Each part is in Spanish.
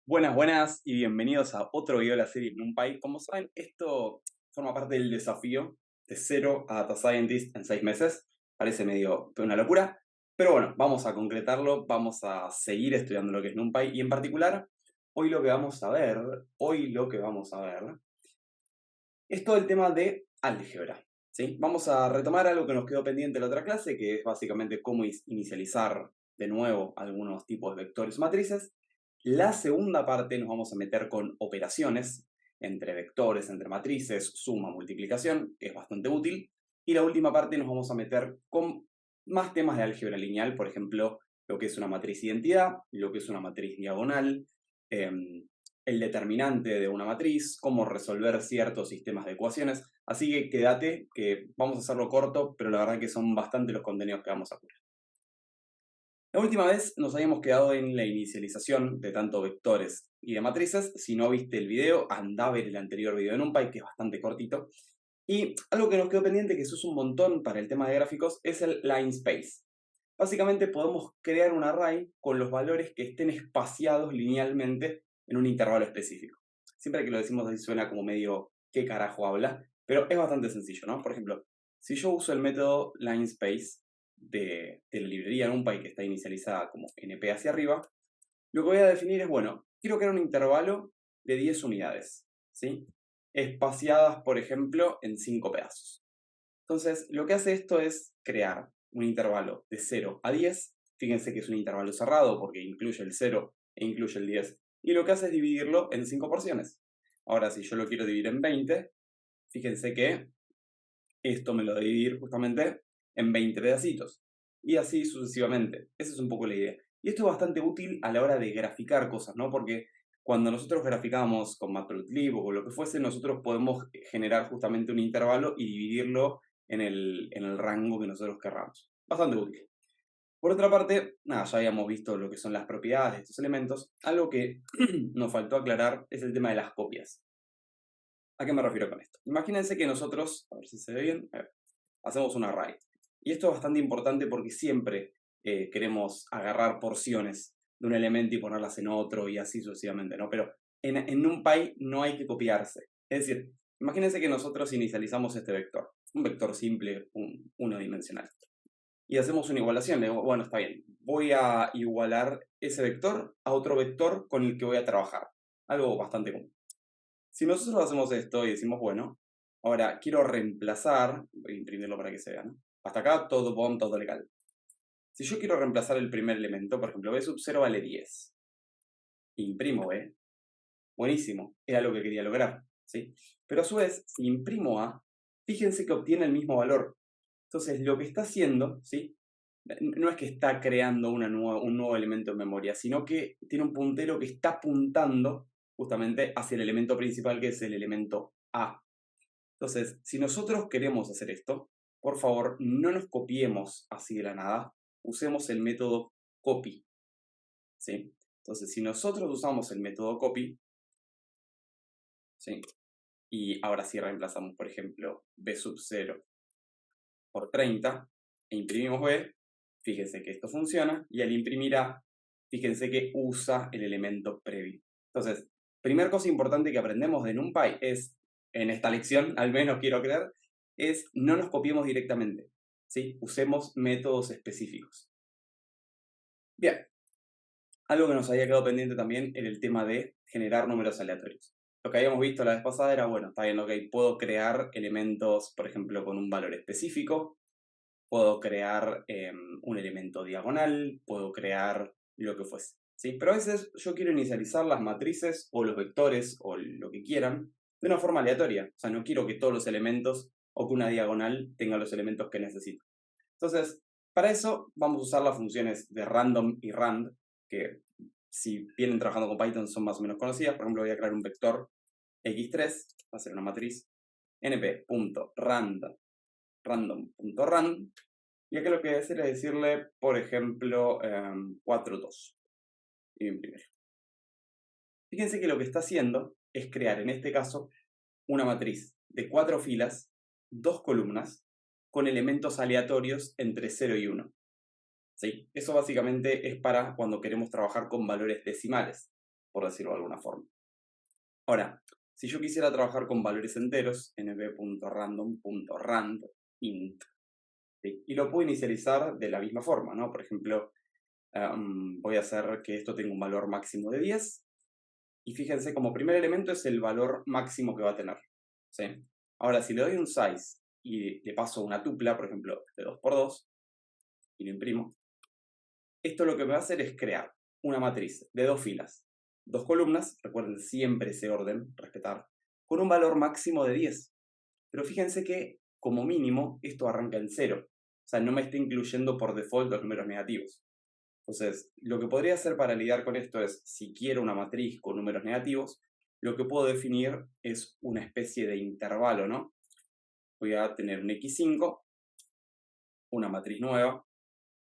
Buenas, buenas y bienvenidos a otro video de la serie NumPy. Como saben, esto forma parte del desafío de 0 a Data Scientist en 6 meses. Parece medio una locura, pero bueno, vamos a concretarlo, vamos a seguir estudiando lo que es NumPy y en particular, hoy lo que vamos a ver es todo el tema de álgebra. ¿Sí? Vamos a retomar algo que nos quedó pendiente en la otra clase, que es básicamente cómo inicializar de nuevo algunos tipos de vectores o matrices. La segunda parte nos vamos a meter con operaciones entre vectores, entre matrices, suma, multiplicación, que es bastante útil. Y la última parte nos vamos a meter con más temas de álgebra lineal, por ejemplo, lo que es una matriz identidad, lo que es una matriz diagonal, el determinante de una matriz, cómo resolver ciertos sistemas de ecuaciones. Así que quédate, que vamos a hacerlo corto, pero la verdad que son bastante los contenidos que vamos a cubrir. La última vez nos habíamos quedado en la inicialización de tanto vectores y de matrices. Si no viste el video, anda a ver el anterior video de NumPy, que es bastante cortito. Y algo que nos quedó pendiente, que se usa un montón para el tema de gráficos, es el line space. Básicamente podemos crear un array con los valores que estén espaciados linealmente en un intervalo específico. Siempre que lo decimos así suena como medio ¿qué carajo habla? Pero es bastante sencillo, ¿no? Por ejemplo, si yo uso el método lineSpace de la librería NumPy que está inicializada como np hacia arriba, lo que voy a definir es, bueno, quiero crear un intervalo de 10 unidades, ¿sí? Espaciadas, por ejemplo, en 5 pedazos. Entonces, lo que hace esto es crear un intervalo de 0 a 10. Fíjense que es un intervalo cerrado porque incluye el 0 e incluye el 10. Y lo que hace es dividirlo en 5 porciones. Ahora, si yo lo quiero dividir en 20, fíjense que esto me lo va a dividir justamente en 20 pedacitos. Y así sucesivamente. Esa es un poco la idea. Y esto es bastante útil a la hora de graficar cosas, ¿no? Porque cuando nosotros graficamos con Matplotlib o con lo que fuese, nosotros podemos generar justamente un intervalo y dividirlo en el rango que nosotros querramos. Bastante útil. Por otra parte, nada, ya habíamos visto lo que son las propiedades de estos elementos. Algo que nos faltó aclarar es el tema de las copias. ¿A qué me refiero con esto? Imagínense que nosotros, a ver si se ve bien, hacemos un array. Y esto es bastante importante porque siempre queremos agarrar porciones de un elemento y ponerlas en otro y así sucesivamente, ¿no? Pero en NumPy no hay que copiarse. Es decir, imagínense que nosotros inicializamos este vector, un vector simple, unidimensional. Y hacemos una igualación. Le digo, bueno, está bien, voy a igualar ese vector a otro vector con el que voy a trabajar. Algo bastante común. Si nosotros hacemos esto y decimos, bueno, ahora quiero reemplazar, voy a imprimirlo para que se vea, ¿no? Hasta acá todo bon, todo legal. Si yo quiero reemplazar el primer elemento, por ejemplo, b sub 0 vale 10. Imprimo b. Buenísimo, era lo que quería lograr, ¿sí? Pero a su vez, si imprimo a, fíjense que obtiene el mismo valor. Entonces, lo que está haciendo, ¿sí? No es que está creando un nuevo elemento en memoria, sino que tiene un puntero que está apuntando justamente hacia el elemento principal, que es el elemento A. Entonces, si nosotros queremos hacer esto, por favor, no nos copiemos así de la nada, usemos el método copy, ¿sí? Entonces, si nosotros usamos el método copy, ¿sí? Y ahora sí reemplazamos, por ejemplo, b sub 0 por 30 e imprimimos b, fíjense que esto funciona, y al imprimir a, fíjense que usa el elemento previo. Entonces, primera cosa importante que aprendemos de NumPy es, en esta lección, al menos quiero creer, es no nos copiemos directamente, ¿sí? Usemos métodos específicos. Bien, algo que nos había quedado pendiente también era el tema de generar números aleatorios. Lo que habíamos visto la vez pasada era, bueno, está bien, ok, puedo crear elementos, por ejemplo, con un valor específico, puedo crear un elemento diagonal, puedo crear lo que fuese, ¿sí? Pero a veces yo quiero inicializar las matrices o los vectores o lo que quieran de una forma aleatoria. O sea, no quiero que todos los elementos o que una diagonal tenga los elementos que necesito. Entonces, para eso vamos a usar las funciones de random y rand, que si vienen trabajando con Python son más o menos conocidas. Por ejemplo, voy a crear un vector x3, va a ser una matriz np.rand, random.rand, y acá lo que voy a hacer es decirle, por ejemplo, 4, 2, y imprimir. Fíjense que lo que está haciendo es crear, en este caso, una matriz de 4 filas, 2 columnas, con elementos aleatorios entre 0 y 1. ¿Sí? Eso básicamente es para cuando queremos trabajar con valores decimales. por decirlo de alguna forma. Ahora, si yo quisiera trabajar con valores enteros, nb.random.rand int, ¿sí? Y lo puedo inicializar de la misma forma, ¿no? Por ejemplo, voy a hacer que esto tenga un valor máximo de 10, y fíjense, como primer elemento es el valor máximo que va a tener, ¿sí? Ahora, si le doy un size y le paso una tupla, por ejemplo, de 2×2, y lo imprimo, esto lo que me va a hacer es crear una matriz de 2 filas, 2 columnas, recuerden siempre ese orden, respetar, con un valor máximo de 10. Pero fíjense que, como mínimo, esto arranca en 0. O sea, no me está incluyendo por default los números negativos. Entonces, lo que podría hacer para lidiar con esto es, si quiero una matriz con números negativos, lo que puedo definir es una especie de intervalo, ¿no? Voy a tener un x5, una matriz nueva,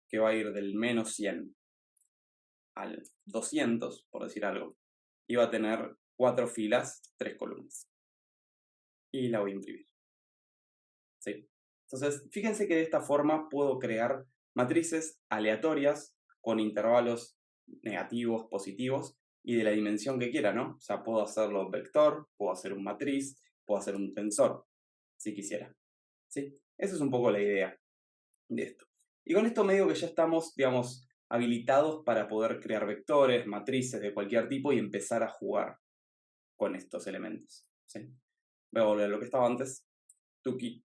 que va a ir del menos 100 al 200, por decir algo, y va a tener 4 filas, 3 columnas. Y la voy a imprimir. ¿Sí? Entonces, fíjense que de esta forma puedo crear matrices aleatorias con intervalos negativos, positivos y de la dimensión que quiera, ¿no? O sea, puedo hacerlo vector, puedo hacer un matriz, puedo hacer un tensor, si quisiera. ¿Sí? Esa es un poco la idea de esto. Y con esto medio que ya estamos, digamos, habilitados para poder crear vectores, matrices de cualquier tipo y empezar a jugar con estos elementos. ¿Sí? Voy a volver a lo que estaba antes. Tuki.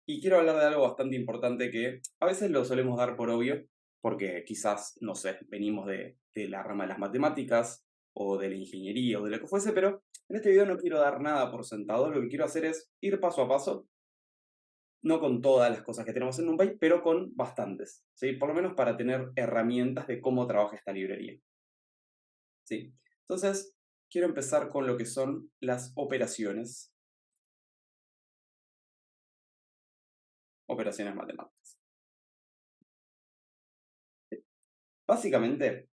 Y quiero hablar de algo bastante importante que a veces lo solemos dar por obvio, porque quizás, no sé, venimos de la rama de las matemáticas o de la ingeniería o de lo que fuese, pero en este video no quiero dar nada por sentado, lo que quiero hacer es ir paso a paso, no con todas las cosas que tenemos en NumPy, pero con bastantes, ¿sí? Por lo menos para tener herramientas de cómo trabaja esta librería. ¿Sí? Entonces, quiero empezar con lo que son las operaciones. Operaciones matemáticas. Básicamente,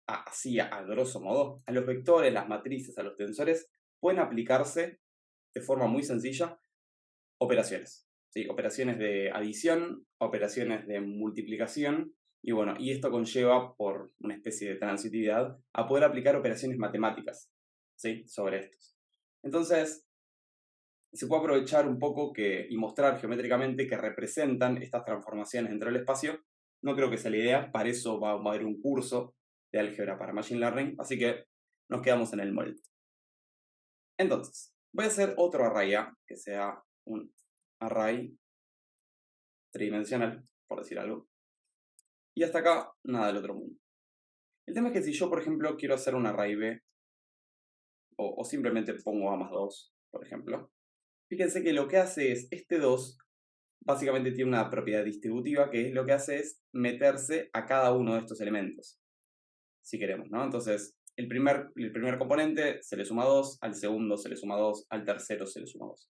así a grosso modo, a los vectores, las matrices, a los tensores, pueden aplicarse de forma muy sencilla operaciones. ¿Sí? Operaciones de adición, operaciones de multiplicación, y bueno, y esto conlleva, por una especie de transitividad, a poder aplicar operaciones matemáticas, ¿sí? Sobre estos. Entonces, se puede aprovechar un poco y mostrar geométricamente que representan estas transformaciones dentro del espacio. No creo que sea la idea, para eso va a haber un curso de álgebra para Machine Learning, así que nos quedamos en el molde. Entonces, voy a hacer otro array A, que sea un array tridimensional, por decir algo. Y hasta acá, nada del otro mundo. El tema es que si yo, por ejemplo, quiero hacer un array B, o simplemente pongo A más 2, por ejemplo, fíjense que lo que hace es, este 2 básicamente tiene una propiedad distributiva que lo que hace es meterse a cada uno de estos elementos, si queremos, ¿no? Entonces, el primer componente se le suma 2, al segundo se le suma 2, al tercero se le suma 2.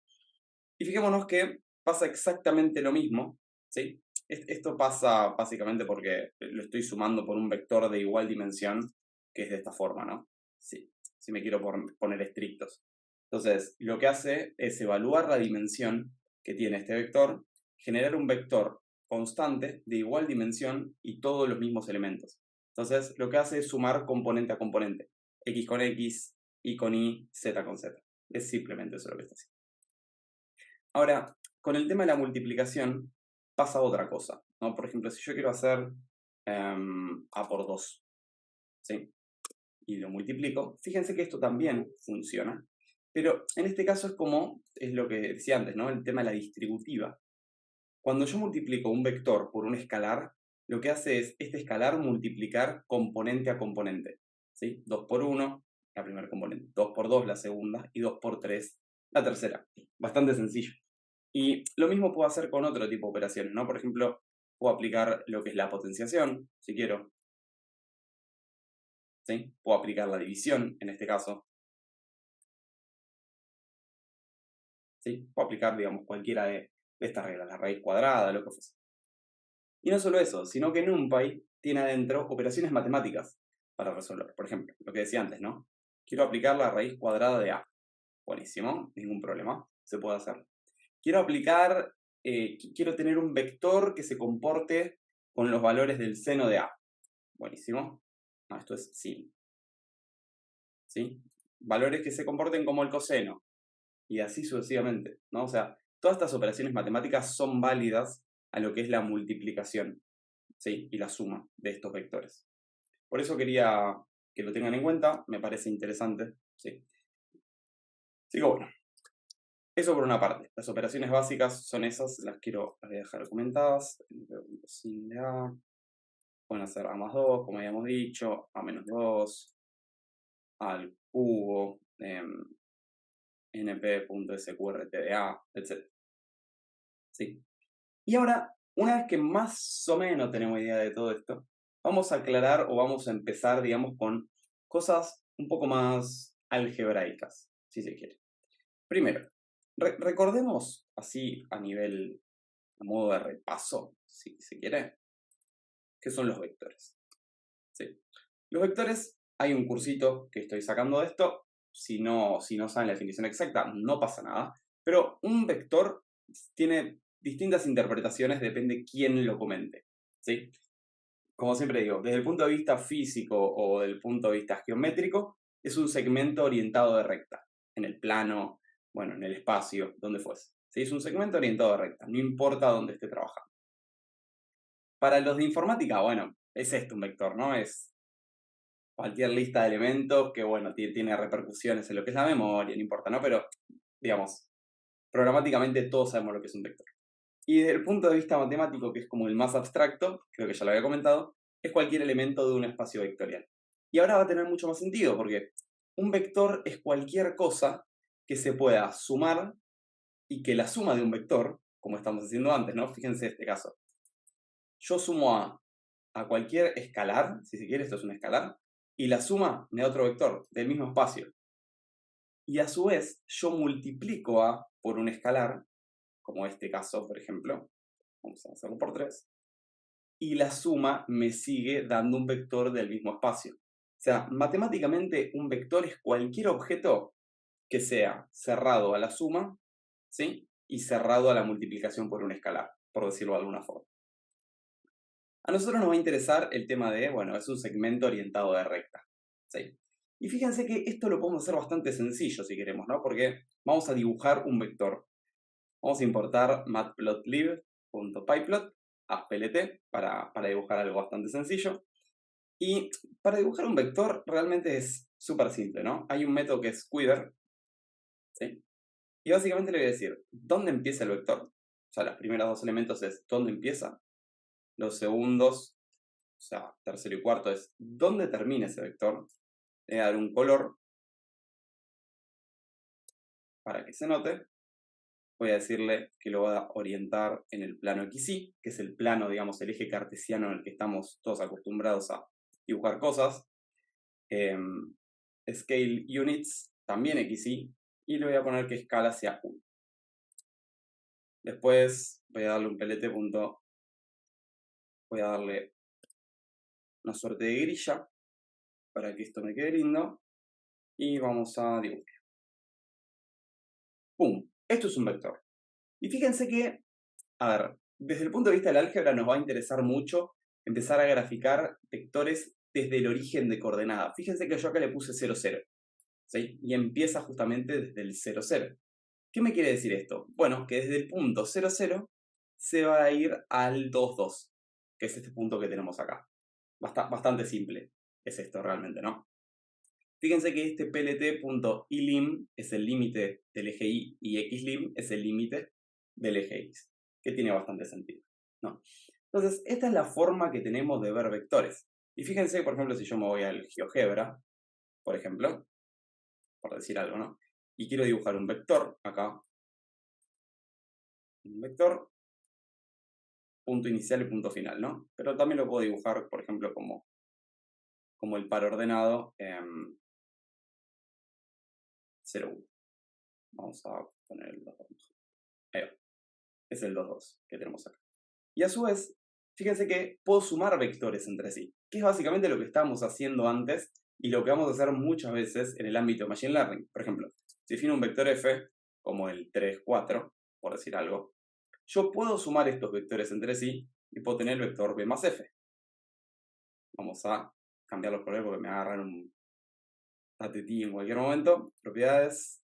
Y fijémonos que pasa exactamente lo mismo, ¿sí? Esto pasa básicamente porque lo estoy sumando por un vector de igual dimensión, que es de esta forma, ¿no? Sí, si me quiero poner estrictos. Entonces, lo que hace es evaluar la dimensión que tiene este vector, generar un vector constante de igual dimensión y todos los mismos elementos. Entonces, lo que hace es sumar componente a componente. X con X, Y con Y, Z con Z. Es simplemente eso lo que está haciendo. Ahora, con el tema de la multiplicación pasa otra cosa, ¿no? Por ejemplo, si yo quiero hacer A por 2, ¿sí? Y lo multiplico, fíjense que esto también funciona, pero en este caso es lo que decía antes, ¿no? El tema de la distributiva. Cuando yo multiplico un vector por un escalar, lo que hace es este escalar multiplicar componente a componente, ¿sí? 2 por 1, la primera componente, 2 por 2, la segunda, y 2 por 3, la tercera. Bastante sencillo. Y lo mismo puedo hacer con otro tipo de operaciones, ¿no? Por ejemplo, puedo aplicar lo que es la potenciación, si quiero. ¿Sí? Puedo aplicar la división, en este caso. ¿Sí? Puedo aplicar, digamos, cualquiera de estas reglas, la raíz cuadrada, lo que fuese. Y no solo eso, sino que NumPy tiene adentro operaciones matemáticas para resolver. Por ejemplo, lo que decía antes, ¿no? Quiero aplicar la raíz cuadrada de A. Buenísimo, ningún problema, se puede hacer. Quiero aplicar, quiero tener un vector que se comporte con los valores del seno de A. Buenísimo. No, esto es sí. ¿sí? Valores que se comporten como el coseno, y así sucesivamente, ¿no? O sea, todas estas operaciones matemáticas son válidas a lo que es la multiplicación, ¿sí? Y la suma de estos vectores. Por eso quería que lo tengan en cuenta, me parece interesante, ¿sí? Así que bueno, eso por una parte. Las operaciones básicas son esas, las voy a dejar comentadas. Sin de A, pueden hacer A más 2, como habíamos dicho, A menos 2, al cubo, np.sqrtda, etc. ¿Sí? Y ahora, una vez que más o menos tenemos idea de todo esto, vamos a aclarar o vamos a empezar, digamos, con cosas un poco más algebraicas, si se quiere. Primero, recordemos así a modo de repaso, si se quiere, qué son los vectores. ¿Sí? Los vectores, hay un cursito que estoy sacando de esto, si no saben la definición exacta, no pasa nada, pero un vector tiene distintas interpretaciones, depende quién lo comente. ¿Sí? Como siempre digo, desde el punto de vista físico o del punto de vista geométrico, es un segmento orientado de recta, en el plano, bueno, en el espacio, donde fuese. ¿Sí? Es un segmento orientado de recta, no importa dónde esté trabajando. Para los de informática, bueno, es esto un vector, ¿no? Es cualquier lista de elementos que, bueno, tiene repercusiones en lo que es la memoria, no importa, ¿no? Pero, digamos, programáticamente todos sabemos lo que es un vector. Y desde el punto de vista matemático, que es como el más abstracto, creo que ya lo había comentado, es cualquier elemento de un espacio vectorial. Y ahora va a tener mucho más sentido, porque un vector es cualquier cosa que se pueda sumar y que la suma de un vector, como estamos haciendo antes, ¿no? Fíjense este caso. Yo sumo a cualquier escalar, si se quiere, esto es un escalar, y la suma me da otro vector del mismo espacio. Y a su vez, yo multiplico a por un escalar, como este caso, por ejemplo, vamos a hacerlo por 3, y la suma me sigue dando un vector del mismo espacio. O sea, matemáticamente un vector es cualquier objeto que sea cerrado a la suma, ¿sí? Y cerrado a la multiplicación por un escalar, por decirlo de alguna forma. A nosotros nos va a interesar el tema de, bueno, es un segmento orientado de recta, ¿sí? Y fíjense que esto lo podemos hacer bastante sencillo si queremos, ¿no? Porque vamos a dibujar un vector. Vamos a importar matplotlib.pyplot, ASPLT, para dibujar algo bastante sencillo. Y para dibujar un vector realmente es súper simple, ¿no? Hay un método que es squidder, ¿sí? Y básicamente le voy a decir, ¿dónde empieza el vector? O sea, los primeros dos elementos es ¿dónde empieza? Los segundos, o sea, tercero y cuarto es ¿dónde termina ese vector? Le voy a dar un color para que se note. Voy a decirle que lo va a orientar en el plano XY, que es el plano, digamos, el eje cartesiano en el que estamos todos acostumbrados a dibujar cosas. Scale Units, también XY, y le voy a poner que escala sea 1. Después voy a darle un pelete punto, voy a darle una suerte de grilla para que esto me quede lindo, y vamos a dibujar. ¡Pum! Esto es un vector. Y fíjense que, a ver, desde el punto de vista del álgebra nos va a interesar mucho empezar a graficar vectores desde el origen de coordenada. Fíjense que yo acá le puse 0, 0, ¿sí? Y empieza justamente desde el 0, 0. ¿Qué me quiere decir esto? Bueno, que desde el punto 0, 0 se va a ir al 2, 2, que es este punto que tenemos acá. Bastante simple es esto realmente, ¿no? Fíjense que este plt.ilim es el límite del eje y xlim es el límite del eje x, que tiene bastante sentido, ¿no? Entonces, esta es la forma que tenemos de ver vectores. Y fíjense, por ejemplo, si yo me voy al GeoGebra, por ejemplo, por decir algo, ¿no? Y quiero dibujar un vector acá, un vector, punto inicial y punto final, ¿no? Pero también lo puedo dibujar, por ejemplo, como el par ordenado 0, 1. Vamos a poner el 2, 2. Ahí va. Es el 2, 2 que tenemos acá. Y a su vez, fíjense que puedo sumar vectores entre sí, que es básicamente lo que estábamos haciendo antes y lo que vamos a hacer muchas veces en el ámbito de Machine Learning. Por ejemplo, si defino un vector f, como el 3, 4, por decir algo, yo puedo sumar estos vectores entre sí y puedo tener el vector b más f. Vamos a cambiar los colores porque me agarran ATT en cualquier momento, propiedades,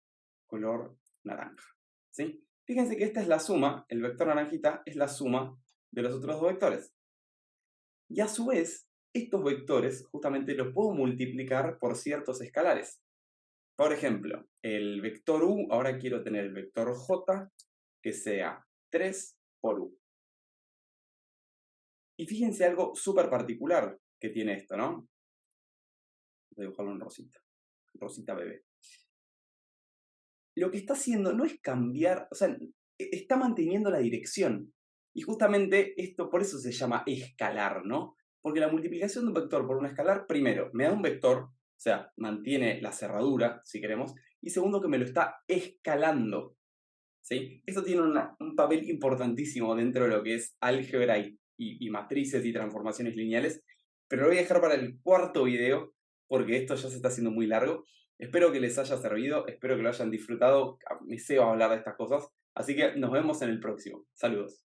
color naranja, ¿sí? Fíjense que esta es la suma, el vector naranjita es la suma de los otros dos vectores. Y a su vez, estos vectores justamente los puedo multiplicar por ciertos escalares. Por ejemplo, el vector u, ahora quiero tener el vector j que sea 3 por u. Y fíjense algo súper particular que tiene esto, ¿no? Voy a dibujarlo en rosita, rosita bebé. Lo que está haciendo no es cambiar, o sea, está manteniendo la dirección. Y justamente esto por eso se llama escalar, ¿no? Porque la multiplicación de un vector por un escalar, primero, me da un vector, o sea, mantiene la cerradura, si queremos, y segundo, que me lo está escalando, ¿sí? Esto tiene un papel importantísimo dentro de lo que es álgebra y matrices y transformaciones lineales, pero lo voy a dejar para el cuarto video, porque esto ya se está haciendo muy largo. Espero que les haya servido, espero que lo hayan disfrutado, me sé hablar de estas cosas, así que nos vemos en el próximo. Saludos.